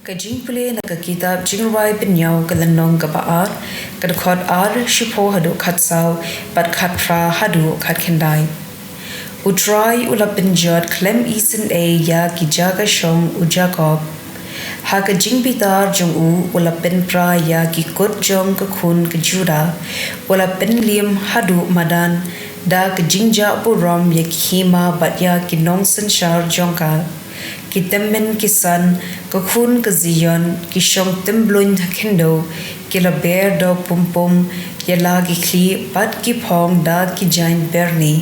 Ka jingpule na ka kitab jingrai penyaw ka lanong ka baat ka khot ar shipo hadu khat saw pat khat fra hadu khat kendai utrai ula penjot klem isen a ya ki jaga shong u jacob ha ka jingbitar jong u ula pen pra ya ki kot jong ka khun ka juda ula pen lim hadu madan da ka jingja buram ya khima bat ya ki nong sen shar jongka ki temmen ki san ka khun ka zion ki shong temblun kendo ki la ber do pum pum ya la ki khli pat ki phong da ki jain berni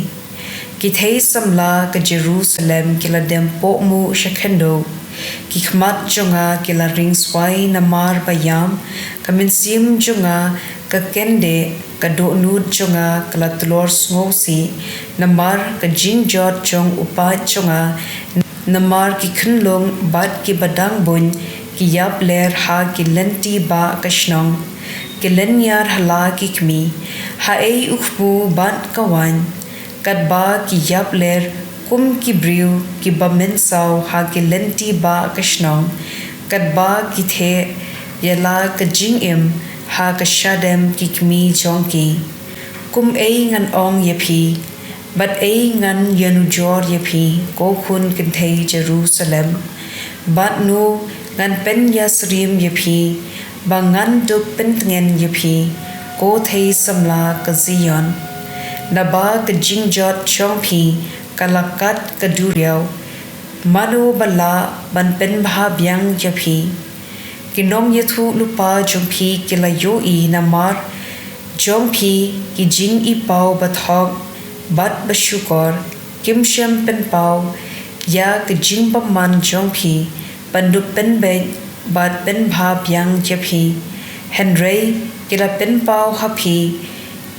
ki thei samla ka jerusalem ki la dem po mu shakendo ki khmat jonga ki la ring swai na mar bayam ka min sim jonga ka kende ka do nud jonga ka la tlor sngosi na mar ka jingjot jong upa jonga namar ki khunlong bat ki badang bun ki yap ler ha ki lenti ba kashnong ki lenyar hala ki kmi ha ei ukhbu bat kawan kat ba ki yap ler kum ki briu ki bamen saw ha ki lenti ba kashnong kat ba ki the yala ka jingim ha ka shadem ki kmi jongki kum ei ngan ong yapi but ei ngan yanu jor yapi ko khun kin thei jerusalem but no ngan pen yasrim yapi ba ngan duk pen ngen yapi ko thei samla ka zion na ba ka jingjot chongpi kalakat ka duriao manu bala ban pen bha byang yapi kinong yathu lupa jongpi kila yo I na mar jongpi ki jing I pau bathok bat basyukor kim shem pen pau ya ke jing man jongpi pandu pen be bat pen bha byang japi henry kila pen pau hapi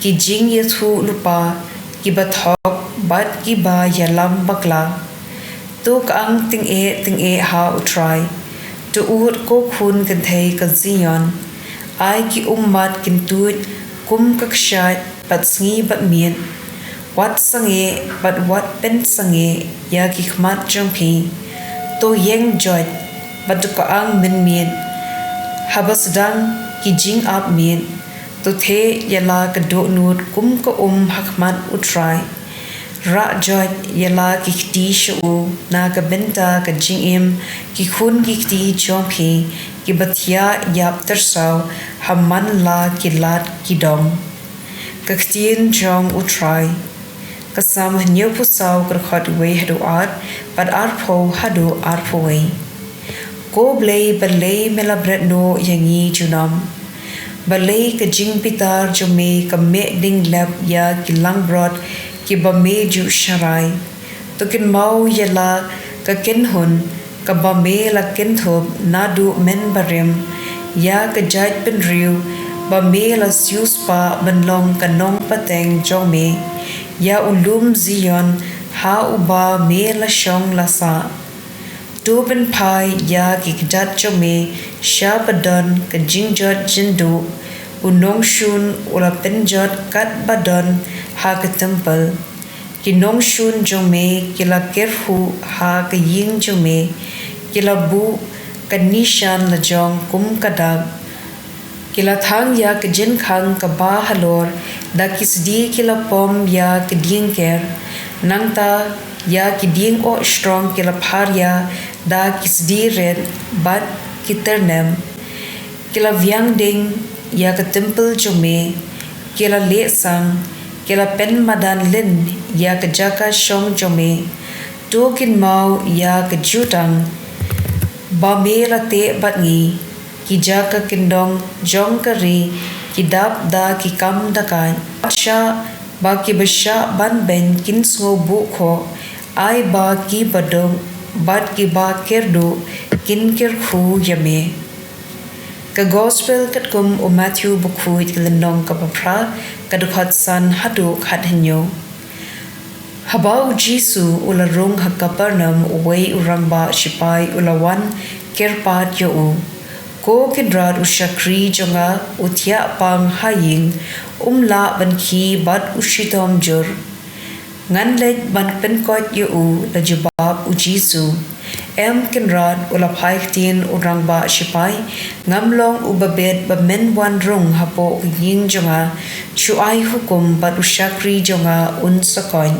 ki jing yathu lupa ki bathok bat ki ba yalam bakla tuk ang ting e ha utrai to ut ko khun kan thei ka zion ai ki ummat kin tut kum kakshat pat sngi bat mien wat sange but what pen sange ya ki khmat jongpi to yeng jot but ko ang min mien habas dang ki jing up mien to the yala ka do nut kum ko hakmat utrai ra jot yala ki khti shu na ka benta ka jing im ki khun ki khti jongpi ki bathia yap tersaw hamman la ki lat ki dom ka ktien jong utrai kasam hanyo pusaw krkhot we hadu art but arpho hadu arpho we ko blei Blei mela bretno yangi junam Blei ka jingpitar jome ka me ding lab ya kilang brot ki ba me ju sharai to kin mau yala ka kin hun ka ba me la kin thob nadu men barim ya ka jait pen riu ba me la sius pa banlong ka nong pateng jome ya ulum zion ha uba me la shong la sa tu ben pai ya ki kdat chome sha badon ka jingjot jindu unong shun ula penjot kat badon ha ka temple ki nong shun jome ki la kerhu ha ka ying jome ki la bu ka nishan la jong kum kadag kila thang ya ke jin khang ka ba halor da kisdi kila pom ya ke ding ker nangta ya ki ding o strong kila phar ya da kisdi red bat kiternem kila vyang ding ya ke temple jome kila le sang kila pen madan lin ya ke jaka shong jome tokin mau ya ke jutang ba me la te bat ngi ki jaka kindong jong kari ki dap da ki kam da kan sha ba ki basha ban ben kin sngo bu kho ai ba ki badong bat ki ba kerdo kin ker khu yame ka gospel kat kum o Matthew bukhu itlendong ka papra ka dukhat san hatu khat hinyo habau jisu ula rung hakapernam uwei uramba shipai ulawan kerpat yo ko kidrat ushakri jonga uthia pang haying umla ban khi bat ushitom jur ngan lek ban pen kot yu la jabab u jisu kinrat ulapai ktien urang ba sipai ngamlong ubabet ba men wan rung hapo ying jonga chuai hukum bat usyakri jonga unsakoin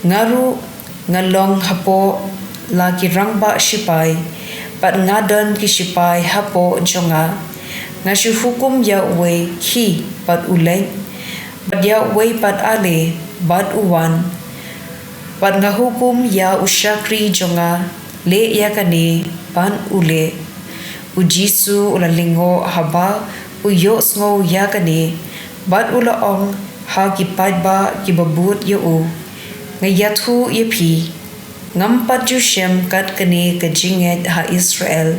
ngaru ngalong hapo lagi rangba sipai bat ngadon ki sipai hapo jonga ngashu hukum ya we ki bat uleng bat ya we bat ale bat uwan bat ngahukum ya usyakri jonga le ya kane ban ule ujisu ula lingo haba uyo sngo ya kane bat ula ong ha ki ba ki babut yo u ngayathu ye phi ngampat ju shem kat kane ka jinget ha Israel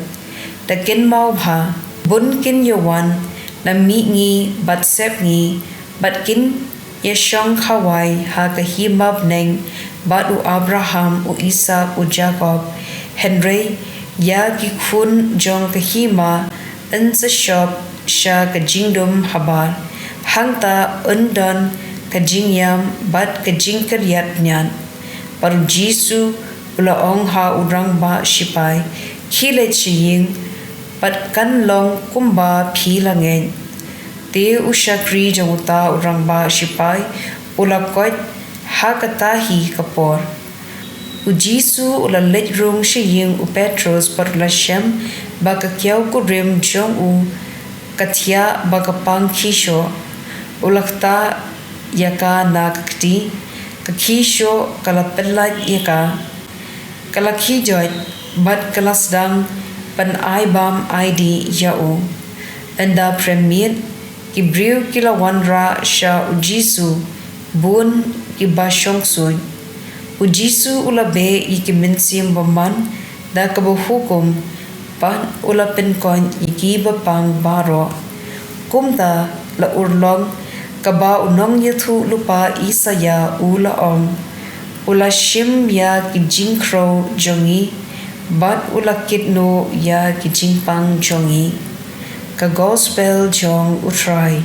takin mau bha bun kin yowan na mi ngi bat sep ngi bat kin ye shong khawai ha ka himab neng bat u Abraham u Isaac u Jacob Henry ya ki khun jong ka hima an sa shop sha ka jingdom habar hangta undon ka jingyam bat ka jingkaryat nyan par jisu ula ong ha urang ba sipai khile chiying pat kan long kumba philangen te ushakri jongta urang ba sipai ula koit ha katahi kapor ujisu ula lejrung shiying u Petros par la shem ba ka kyau ku rim jong u kathia ba ka pang khisho ulakta yaka na kakti kakhisho kala pellat yaka kala khijot bat kalasdang pan aibam id yau anda premier kibriu kila wanra sha ujisu bun ibashong sun ujisu ulabe ikiminsim baman da kabuhukum pan ulapin kon ikiba pang baro kumta la urlong kaba unong yathu lupa isaya ula ong ula shim ya ki jingkro jongi bat ula kitno ya ki jingpang jongi ka gospel jong utrai